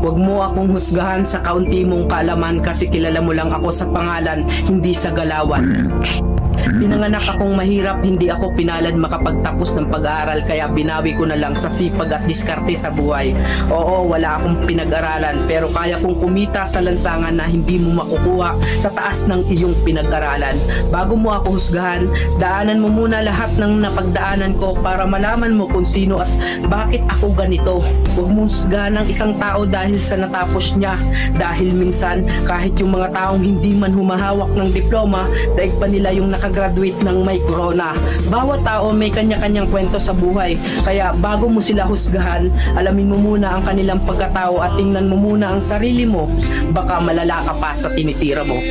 Huwag mo akong husgahan sa kaunti mong kaalaman kasi kilala mo lang ako sa pangalan, hindi sa galawan. Pinanganak akong mahirap, hindi ako pinalad makapagtapos ng pag-aaral kaya binawi ko na lang sa sipag at diskarte sa buhay. Oo, wala akong pinag-aralan pero kaya kong kumita sa lansangan na hindi mo makukuha sa taas ng iyong pinag-aralan. Bago mo ako husgahan, daanan mo muna lahat ng napagdaanan ko para malaman mo kung sino at bakit ako ganito. Huwag mo husgahan ng isang tao dahil sa natapos niya. Dahil minsan, kahit yung mga taong hindi man humahawak ng diploma, daig pa nila yung nakagraduate ng may corona. Bawat tao may kanya-kanyang kwento sa buhay. Kaya bago mo sila husgahan, alamin mo muna ang kanilang pagkatao at tingnan mo muna ang sarili mo. Baka malala ka pa sa tinitira mo.